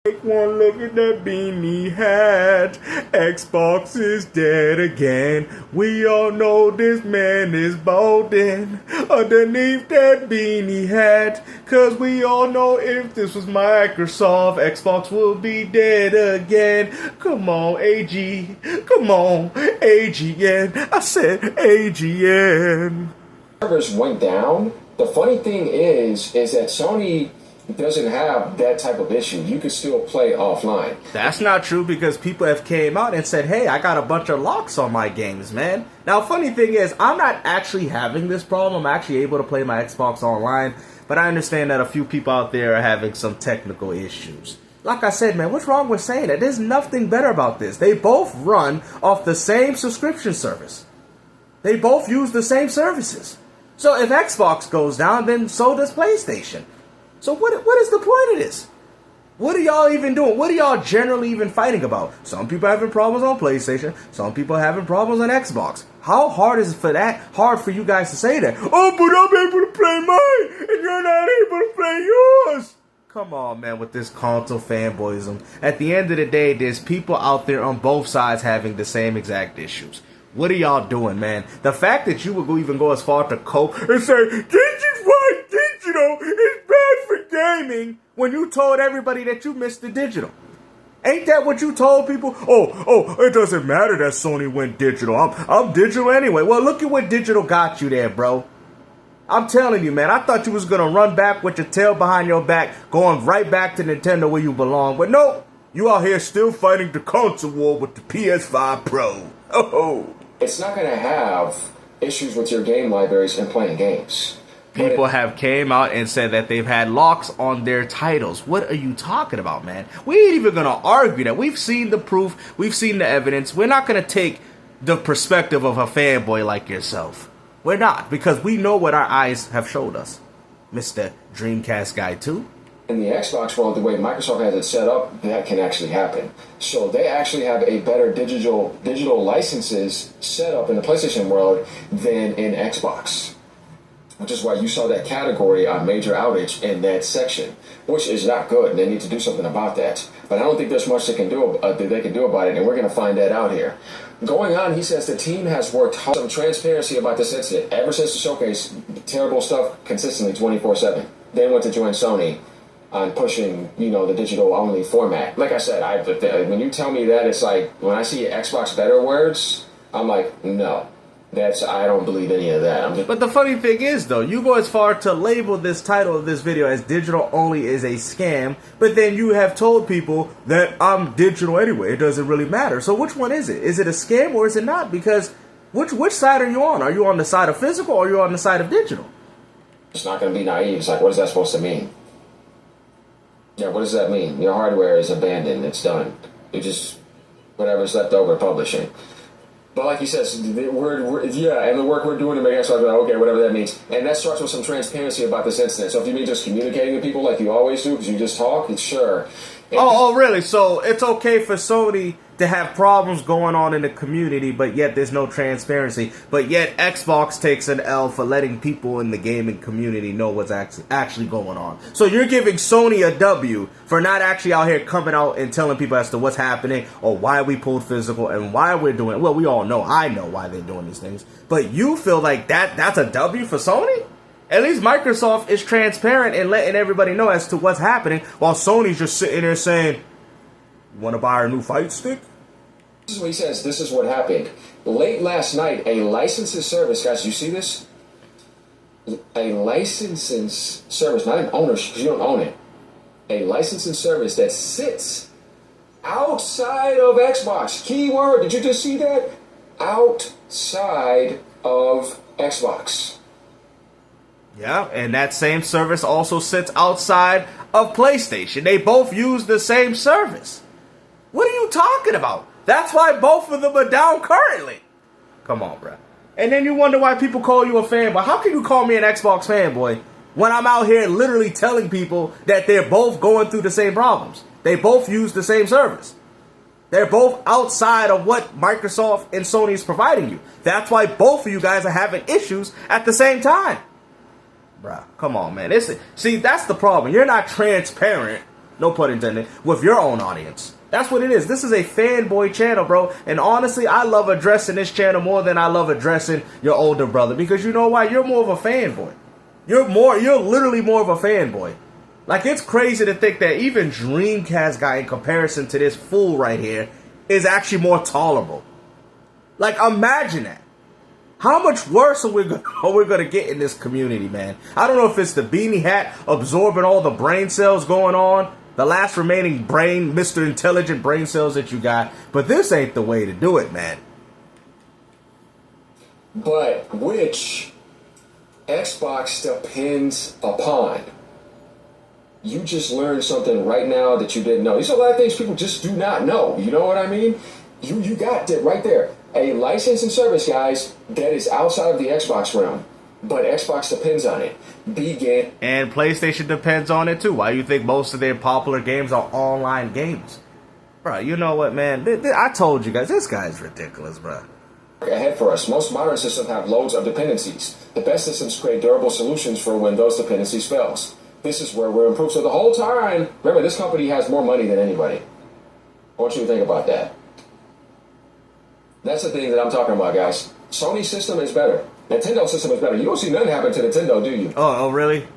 Take one look at that beanie hat. Xbox is dead again. We all know this man is balding underneath that beanie hat. Cause we all know if this was Microsoft, Xbox will be dead again. Come on, AG. Come on, AGN. I said AGN. Servers went down. The funny thing is that Sony doesn't have that type of issue. You can still play offline. That's not true because people have came out and said, hey, I got a bunch of locks on my games, man. Now, funny thing is, I'm not actually having this problem. I'm actually able to play my Xbox online, but I understand that a few people out there are having some technical issues. Like I said, man, what's wrong with saying that? There's nothing better about this. They both run off the same subscription service. They both use the same services. So if Xbox goes down, then so does PlayStation. So what is the point of this? What are y'all even doing? What are y'all generally even fighting about? Some people having problems on PlayStation. Some people having problems on Xbox. How hard is it hard for you guys to say that? Oh, but I'm able to play mine, and you're not able to play yours. Come on, man, with this console fanboyism. At the end of the day, there's people out there on both sides having the same exact issues. What are y'all doing, man? The fact that you would even go as far to cope and say, this is why digital is bad for gaming, when you told everybody that you missed the digital. Ain't that what you told people? Oh, it doesn't matter that Sony went digital. I'm digital anyway. Well, look at what digital got you there, bro. I'm telling you, man, I thought you was going to run back with your tail behind your back, going right back to Nintendo where you belong. But no, you out here still fighting the console war with the PS5 Pro. Oh. It's not going to have issues with your game libraries and playing games. People have came out and said that they've had locks on their titles. What are you talking about, man? We ain't even going to argue that. We've seen the proof. We've seen the evidence. We're not going to take the perspective of a fanboy like yourself. We're not, because we know what our eyes have showed us. Mr. Dreamcast guy, too. In the Xbox world, the way Microsoft has it set up, that can actually happen. So they actually have a better digital licenses set up in the PlayStation world than in Xbox. Which is why you saw that category on major outage in that section, which is not good, and they need to do something about that. But I don't think there's much they can do about it, and we're going to find that out here. Going on, he says the team has worked hard, some transparency about this incident ever since the showcase. Terrible stuff consistently 24/7. They went to join Sony on pushing, the digital-only format. Like I said, when you tell me that, it's like, when I see Xbox better words, I'm like, no. I don't believe any of that. But the funny thing is, though, you go as far to label this title of this video as digital only is a scam, but then you have told people that I'm digital anyway. It doesn't really matter. So which one is it? Is it a scam or is it not? Because which side are you on? Are you on the side of physical or are you on the side of digital? It's not going to be naive. It's like, what is that supposed to mean? Yeah, what does that mean? Your hardware is abandoned. It's done. You just, whatever's left over, publishing. But like he says, and the work we're doing to make Xbox, okay, whatever that means. And that starts with some transparency about this incident. So if you mean just communicating to people like you always do, because you just talk, it's sure. Oh, really? So it's okay for Sony to have problems going on in the community, but yet there's no transparency. But yet Xbox takes an L for letting people in the gaming community know what's actually going on. So you're giving Sony a W for not actually out here coming out and telling people as to what's happening or why we pulled physical and why we're doing it. Well, we all know. I know why they're doing these things. But you feel like that's a W for Sony? At least Microsoft is transparent and letting everybody know as to what's happening, while Sony's just sitting there saying, want to buy a new fight stick? This is what he says. This is what happened. Late last night, a licensing service, guys, you see this? A licensing service, not an ownership, because you don't own it. A licensing service that sits outside of Xbox. Keyword, did you just see that? Outside of Xbox. Yeah, and that same service also sits outside of PlayStation. They both use the same service. What are you talking about? That's why both of them are down currently. Come on, bruh. And then you wonder why people call you a fanboy. How can you call me an Xbox fanboy when I'm out here literally telling people that they're both going through the same problems? They both use the same service. They're both outside of what Microsoft and Sony is providing you. That's why both of you guys are having issues at the same time. Bruh, come on, man. See, that's the problem. You're not transparent no pun intended, with your own audience. That's what it is. This is a fanboy channel, bro. And honestly, I love addressing this channel more than I love addressing your older brother. Because you know why? You're more of a fanboy. You're literally more of a fanboy. Like, it's crazy to think that even Dreamcast guy, in comparison to this fool right here, is actually more tolerable. Like, imagine that. How much worse are we going to get in this community, man? I don't know if it's the beanie hat absorbing all the brain cells going on, the last remaining Mr. Intelligent brain cells that you got, but this ain't the way to do it, man. But which Xbox depends upon? You just learned something right now that you didn't know. These are a lot of things people just do not know. You know what I mean? You got it right there. A license and service, guys, that is outside of the Xbox realm. But Xbox depends on it. And PlayStation depends on it too. Why do you think most of their popular games are online games? Bro, you know what, man? I told you guys, this guy's ridiculous, bro. Ahead for us. Most modern systems have loads of dependencies. The best systems create durable solutions for when those dependencies fails. This is where we're improved. So the whole time, remember, this company has more money than anybody. I want you to think about that. That's the thing that I'm talking about, guys. Sony's system is better. Nintendo's system is better. You don't see nothing happen to Nintendo, do you? Oh, really?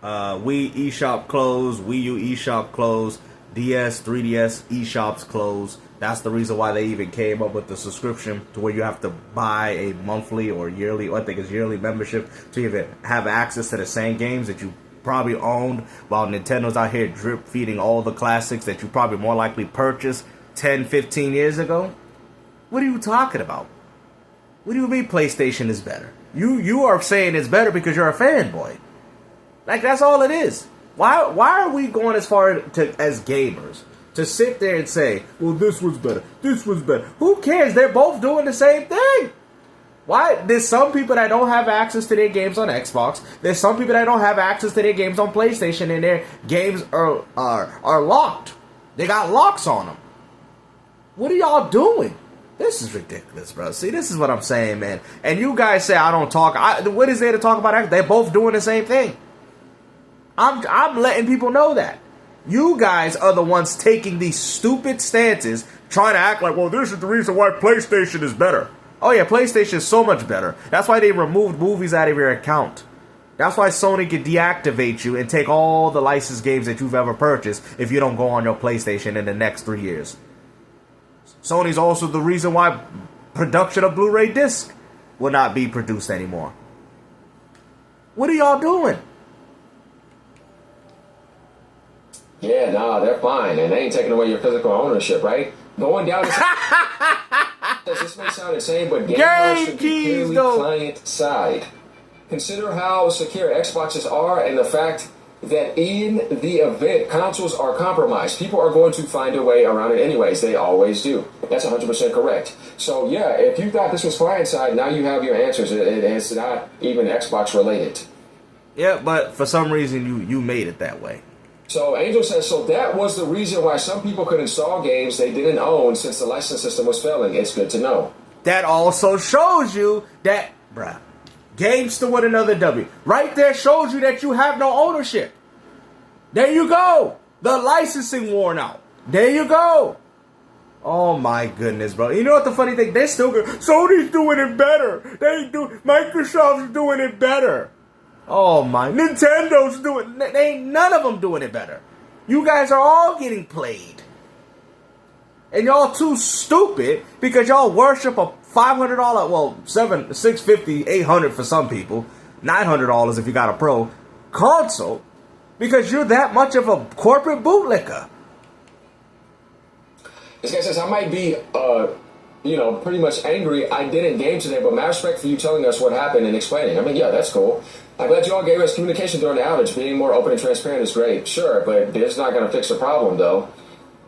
Wii eShop closed, Wii U eShop closed, DS, 3DS eShops closed. That's the reason why they even came up with the subscription to where you have to buy a monthly or yearly, or I think it's yearly membership to even have access to the same games that you probably owned, while Nintendo's out here drip feeding all the classics that you probably more likely purchased 10, 15 years ago. What are you talking about? What do you mean PlayStation is better? You are saying it's better because you're a fanboy. Like, that's all it is. Why are we going as far as gamers to sit there and say, well, this was better, this was better? Who cares? They're both doing the same thing. Why? There's some people that don't have access to their games on Xbox. There's some people that don't have access to their games on PlayStation, and their games are locked. They got locks on them. What are y'all doing? This is ridiculous, bro. See, this is what I'm saying, man. And you guys say I don't talk. What is there to talk about? They're both doing the same thing. I'm letting people know that. You guys are the ones taking these stupid stances, trying to act like, well, this is the reason why PlayStation is better. Oh yeah, PlayStation is so much better. That's why they removed movies out of your account. That's why Sony can deactivate you and take all the licensed games that you've ever purchased if you don't go on your PlayStation in the next 3 years. Sony's also the reason why production of Blu-ray disc will not be produced anymore. What are y'all doing? Yeah, nah, they're fine, and they ain't taking away your physical ownership, right? Going down this may sound insane, but gamers should be purely client side. Consider how secure Xboxes are and the fact that in the event consoles are compromised, people are going to find a way around it anyways. They always do. That's 100% correct. So yeah, if you thought this was client side, now you have your answers. It's not even Xbox related. Yeah, but for some reason you made it that way. So Angel says, so that was the reason why some people could install games they didn't own since the license system was failing. It's good to know. That also shows you that, bruh, games to win another W. Right there shows you that you have no ownership. There you go. The licensing worn out. There you go. Oh my goodness, bro. You know what the funny thing? They're still good. Sony's doing it better. Microsoft's doing it better. Oh my, Nintendo's doing, they ain't none of them doing it better. You guys are all getting played. And y'all too stupid because y'all worship a $500, well, $650, $800 for some people, $900 if you got a pro console, because you're that much of a corporate bootlicker. This guy says, I might be, pretty much angry. I didn't game today, but my respect for you telling us what happened and explaining. I mean, yeah, that's cool. I'm glad you all gave us communication during the outage. Being more open and transparent is great. Sure, but it's not going to fix the problem, though.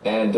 And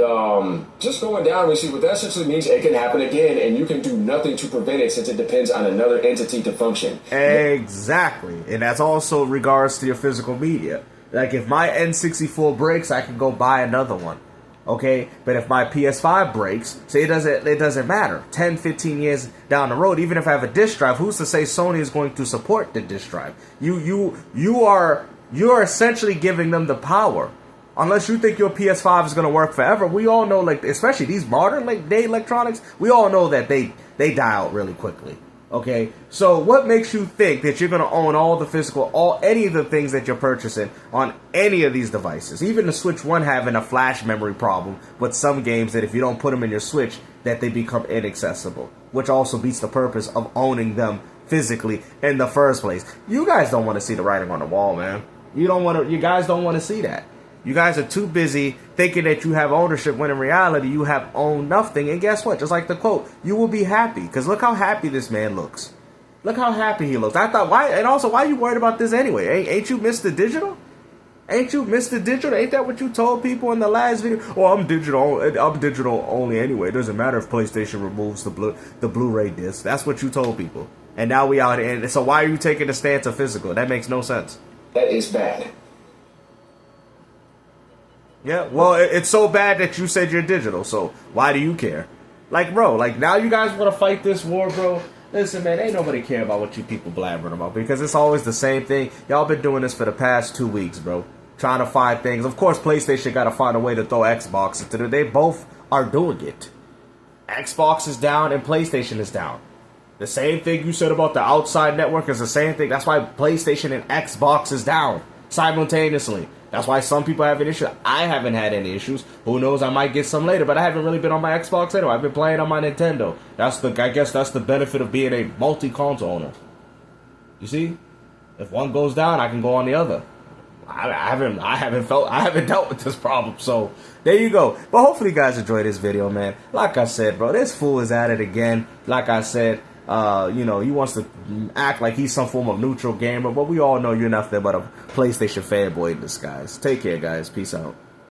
just going down, we see what that essentially means. It can happen again, and you can do nothing to prevent it since it depends on another entity to function. Exactly. And that's also in regards to your physical media. Like, if my N64 breaks, I can go buy another one. Okay, but if my PS5 breaks, say it doesn't matter. 10, 15 years down the road, even if I have a disc drive, who's to say Sony is going to support the disc drive? You are essentially giving them the power Unless you think your PS5 is going to work forever, we all know, like, especially these modern day electronics, we all know that they die out really quickly. Okay, so what makes you think that you're going to own all the physical, any of the things that you're purchasing on any of these devices? Even the Switch 1 having a flash memory problem with some games that if you don't put them in your Switch, that they become inaccessible, which also beats the purpose of owning them physically in the first place. You guys don't want to see the writing on the wall, man. You guys don't want to see that. You guys are too busy thinking that you have ownership when in reality you have owned nothing. And guess what? Just like the quote, you will be happy. Because look how happy this man looks. Look how happy he looks. I thought, why are you worried about this anyway? Ain't you Mr. Digital? Ain't you Mr. Digital? Ain't that what you told people in the last video? Oh, I'm digital only anyway. It doesn't matter if PlayStation removes the Blu-ray disc. That's what you told people. And now we out here. And so why are you taking the stance of physical? That makes no sense. That is bad. Yeah, well, it's so bad that you said you're digital, so why do you care? Like, bro, like, now you guys want to fight this war, bro? Listen, man, ain't nobody care about what you people blabbering about, because it's always the same thing. Y'all been doing this for the past 2 weeks, bro. Trying to find things. Of course, PlayStation got to find a way to throw Xbox into it. They both are doing it. Xbox is down and PlayStation is down. The same thing you said about the outside network is the same thing. That's why PlayStation and Xbox is down simultaneously. That's why some people have an issue. I haven't had any issues. Who knows? I might get some later, but I haven't really been on my Xbox anyway. I've been playing on my Nintendo. I guess that's the benefit of being a multi-console owner. You see? If one goes down, I can go on the other. I haven't dealt with this problem, so there you go. But hopefully you guys enjoyed this video, man. Like I said, bro, this fool is at it again. Like I said, he wants to act like he's some form of neutral gamer, but we all know you're nothing but a PlayStation fanboy in disguise. Take care, guys. Peace out.